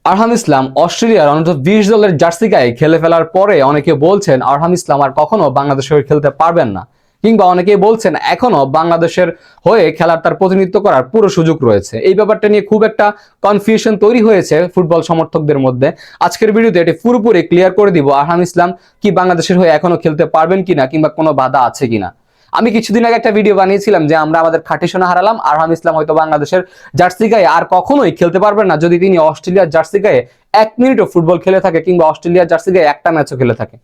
আরহাম ইসলাম অস্ট্রেলিয়ার অনূর্ধ্ব-20 দলের জার্সি গায়ে খেলে ফেলার পরে অনেকে বলছেন আরহাম ইসলাম আর কখনো বাংলাদেশের হয়ে খেলতে পারবেন না, কিংবা অনেকেই বলছেন এখনো বাংলাদেশের হয়ে খেলার তার প্রতিনিধিত্ব করার পুরো সুযোগ রয়েছে। এই ব্যাপারটা নিয়ে খুব একটা কনফিউশন তৈরি হয়েছে ফুটবল সমর্থকদের মধ্যে। আজকের ভিডিওতে এটি পুরোপুরি ক্লিয়ার করে দিব আরহাম ইসলাম কি বাংলাদেশের হয়ে এখনো খেলতে পারবেন কিনা, কিংবা কোনো বাধা আছে কিনা। আমি কিছুদিন আগে একটা ভিডিও বানিয়েছিলাম যে আমরা আমাদের খাঁটি সোনা হারালাম, আরহাম ইসলাম হয়তো বাংলাদেশের জার্সি গায়ে আর কখনোই খেলতে পারবেন না যদি তিনি অস্ট্রেলিয়ার জার্সি গায়ে 1 মিনিটও ফুটবল খেলে থাকে, কিংবা অস্ট্রেলিয়ার জার্সি গায়ে একটা ম্যাচও খেলে থাকে।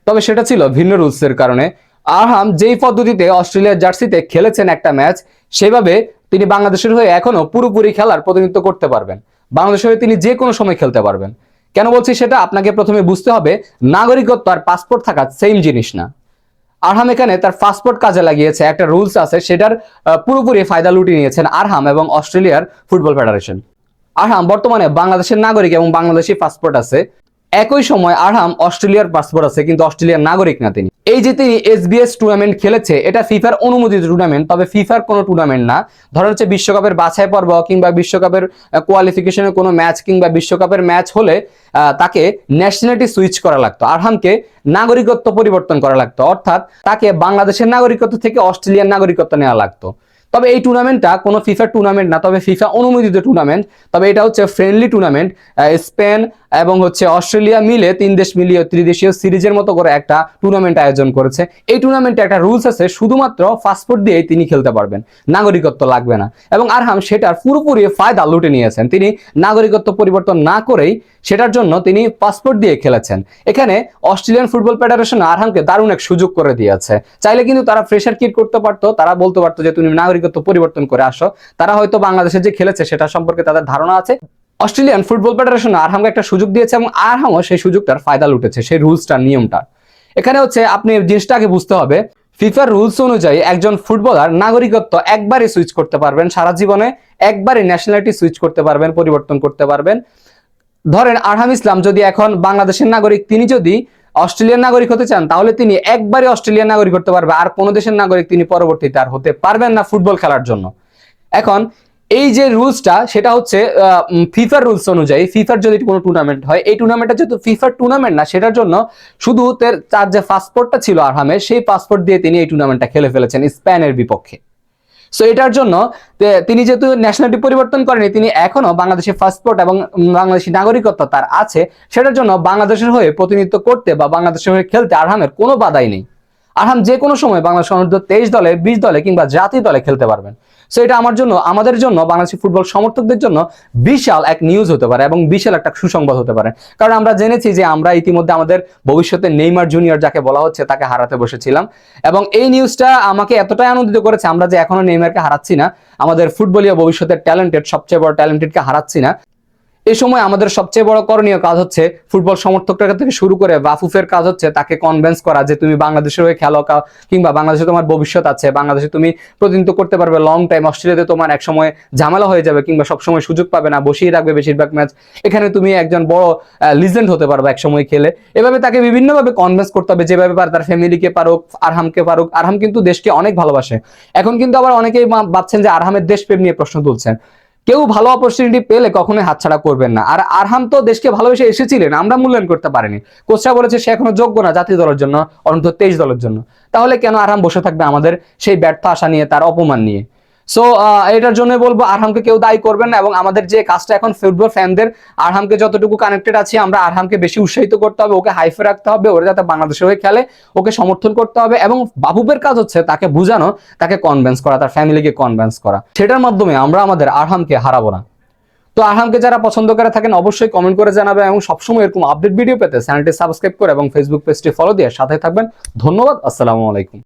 তবে সেটা ছিল ভিন্ন রুলসের কারণে। আরহাম যেই পদ্ধতিতে অস্ট্রেলিয়ার জার্সিতে খেলেছেন একটা ম্যাচ, সেভাবে তিনি বাংলাদেশের হয়ে এখনো পুরোপুরি খেলার প্রতিনিধিত্ব করতে পারবেন। বাংলাদেশের হয়ে তিনি যে কোনো সময় খেলতে পারবেন। কেন বলছি সেটা আপনাকে প্রথমে বুঝতে হবে, নাগরিকত্ব আর পাসপোর্ট থাকা সেম জিনিস না। আরহাম এখানে তার পাসপোর্ট কাজে লাগিয়েছে, একটা রুলস আছে সেটার পুরোপুরি ফায়দা লুটিয়ে নিয়েছেন আরহাম এবং অস্ট্রেলিয়ার ফুটবল ফেডারেশন। আরহাম বর্তমানে বাংলাদেশের নাগরিক এবং বাংলাদেশি পাসপোর্ট আছে। একই সময় আরহাম অস্ট্রেলিয়ার পাসপোর্ট আছে, কিন্তু অস্ট্রেলিয়ার নাগরিক না তিনি। এই যে তিনি এসবিএস টুর্নামেন্ট খেলেছে, এটা ফিফার অনুমোদিত টুর্নামেন্ট, তবে ফিফার কোনো টুর্নামেন্ট না। ধরেন হচ্ছে বিশ্বকাপের বাছাই পর্ব কিংবা বিশ্বকাপের কোয়ালিফিকেশনের কোনো ম্যাচ কিংবা বিশ্বকাপের ম্যাচ হলে তাকে ন্যাশনালিটি সুইচ করা লাগতো, আরহামকে নাগরিকত্ব পরিবর্তন করা লাগতো, অর্থাৎ তাকে বাংলাদেশের নাগরিকত্ব থেকে অস্ট্রেলিয়ার নাগরিকত্ব নেওয়া লাগতো। তবে এই টুর্নামেন্টটা কোনো ফিফা টুর্নামেন্ট না, তবে ফিফা অনুমোদিত টুর্নামেন্ট। তবে এটা হচ্ছে ফ্রেন্ডলি টুর্নামেন্ট। স্পেন এবং অস্ট্রেলিয়া মিলে 3 দেশ মিলিয়ে ত্রিদেশীয় সিরিজের মতো করে একটা টুর্নামেন্ট আয়োজন করেছে। এই টুর্নামেন্টে একটা রুলস আছে, শুধুমাত্র পাসপোর্ট দিয়েই তিনি খেলতে পারবেন, নাগরিকত্ব লাগবে না। এবং আরহাম সেটার পুরোপুরি ফায়দা লুটে নিয়েছেন। তিনি নাগরিকত্ব পরিবর্তন না করেই সেটার জন্য তিনি পাসপোর্ট দিয়ে খেলেছেন। এখানে অস্ট্রেলিয়ান ফুটবল ফেডারেশন আরহামকে দারুণ এক সুযোগ করে দিয়েছে। চাইলে কিন্তু তারা ফ্রেশার কিট করতে পারতো, তারা বলতে পারতো যে তুমি নাগরিকত্ব পরিবর্তন করে আসো। তারা হয়তো বাংলাদেশে যে খেলেছে সেটা সম্পর্কে তাদের ধারণা আছে। অস্ট্রেলিয়ান ফুটবল ফেডারেশন আরহামকে একটা সুযোগ দিয়েছে এবং আরহামও সেই সুযোগটার ফায়দা লুটেছে, সেই রুলসটার নিয়মটা। এখানে আপনি জিনিসটাকে বুঝতে হবে, ফিফার রুলস অনুযায়ী একজন ফুটবলার নাগরিকত্ব একবারই সুইচ করতে পারবেন, সারা জীবনে একবারই ন্যাশনালিটি সুইচ করতে পারবেন, পরিবর্তন করতে পারবেন। ধরেন আরহাম ইসলাম যদি এখন বাংলাদেশের নাগরিক, তিনি যদি অস্ট্রেলিয়ার নাগরিক হতে চান, তাহলে তিনি একবারই অস্ট্রেলিয়ার নাগরিক হতে পারবে, আর কোনো দেশের নাগরিক তিনি পরবর্তীতে আর হতে পারবেন না ফুটবল খেলার জন্য। এখন এই যে রুলসটা, সেটা হচ্ছে ফিফার রুলস অনুযায়ী। ফিফার যদি কোনো টুর্নামেন্ট হয়, এই টুর্নামেন্টটা যেহেতু ফিফার টুর্নামেন্ট না, সেটার জন্য শুধু তার যে পাসপোর্টটা ছিল আরহামের, সেই পাসপোর্ট দিয়ে তিনি এই টুর্নামেন্টটা খেলে ফেলেছেন স্পেনের বিপক্ষে। সো এটার জন্য তিনি যেহেতু ন্যাশনালিটি পরিবর্তন করেনি, তিনি এখনো বাংলাদেশের পাসপোর্ট এবং বাংলাদেশি নাগরিকত্ব তার আছে, সেটার জন্য বাংলাদেশের হয়ে প্রতিনিধিত্ব করতে বা বাংলাদেশের হয়ে খেলতে আরহামের কোনো বাধাই নেই। আরহাম যে কোনো সময় বাংলাদেশ অনূর্ধ্ব-23 দলে, 20 দলে কিংবা জাতীয় দলে খেলতে পারবেন। সো এটা আমাদের জন্য বাংলাদেশি ফুটবল সমর্থকদের জন্য বিশাল এক নিউজ হতে পারে এবং বিশাল একটা সুসংবাদ হতে পারে। কারণ আমরা জেনেছি যে আমরা ইতিমধ্যে আমাদের ভবিষ্যতে নেইমার জুনিয়র যাকে বলা হচ্ছে তাকে হারাতে বসেছিলাম, এবং এই নিউজটা আমাকে এতটাই আনন্দিত করেছে, আমরা যে এখনো নেইমারকে হারাচ্ছি না, আমাদের ফুটবলীয় ভবিষ্যতের ট্যালেন্টেড, সবচেয়ে বড় ট্যালেন্টেডকে হারাচ্ছি না। এই সময় আমাদের সবচেয়ে বড় করণীয় কাজ হচ্ছে ফুটবল সমর্থকদের থেকে শুরু করে বাফুফের কাজ হচ্ছে তাকে কনভিন্স করা যে তুমি বাংলাদেশের হয়ে খেলো, কিংবা বাংলাদেশে তোমার ভবিষ্যৎ আছে, বাংলাদেশে তুমি প্রতিনিধিত্ব করতে পারবে লং টাইম। অস্ট্রেলিয়াতে তোমার এক সময় ঝামেলা হয়ে যাবে কিংবা সবসময় সুযোগ পাবে না, বসিয়ে রাখবে বেশিরভাগ ম্যাচ। এখানে তুমি একজন বড় লিজেন্ড হতে পারবে এক সময় খেলে। এভাবে তাকে বিভিন্নভাবে কনভিন্স করতে হবে, যেভাবে পারে তার ফ্যামিলিকে পারুক, আরহামকে পারুক। আরহাম কিন্তু দেশকে অনেক ভালোবাসে। এখন কিন্তু আবার অনেকেই ভাবছেন যে আরহামের দেশপ্রেম নিয়ে প্রশ্ন তুলছেন। কেউ ভালো অপরচুনিটি পেলে কখনোই হাতছাড়া করবেন না। আর আরহাম তো দেশকে ভালোবেসে এসেছিলেন, আমরা মূল্যায়ন করতে পারিনি। কোচরা বলেছে সে এখনো যোগ্য না জাতীয় দলের জন্য, অনূর্ধ্ব-23 দলের জন্য। তাহলে কেন আরহাম বসে থাকবে আমাদের সেই ব্যর্থ আশা নিয়ে, তার অপমান নিয়ে? সো এটার জন্য বলবো আরহামকে কেউ দায়ী করবেন না, এবং আমাদের যে কাজটা এখন ফুটবল ফ্যানদের, আরহামকে যতটুকু কানেক্টেড আছি আমরা, আরহামকে বেশি উৎসাহিত করতে হবে, ওকে হাইফে রাখতে হবে, ওরা যাতে বাংলাদেশের হয়ে খেলে, ওকে সমর্থন করতে হবে। এবং বাবুবের কাজ হচ্ছে তাকে বুঝানো, তাকে কনভিন্স করা, তার ফ্যামিলিকে কনভিন্স করা। সেটার মাধ্যমে আমরা আমাদের আরহামকে হারাবো না। তো আরহামকে যারা পছন্দ করে থাকেন অবশ্যই কমেন্ট করে জানাবেন, এবং সবসময় এরকম আপডেট ভিডিও পেতে চ্যানেলটি সাবস্ক্রাইব করে এবং ফেসবুক পেজটি ফলো দিয়ে সাথে থাকবেন। ধন্যবাদ। আসসালামু আলাইকুম।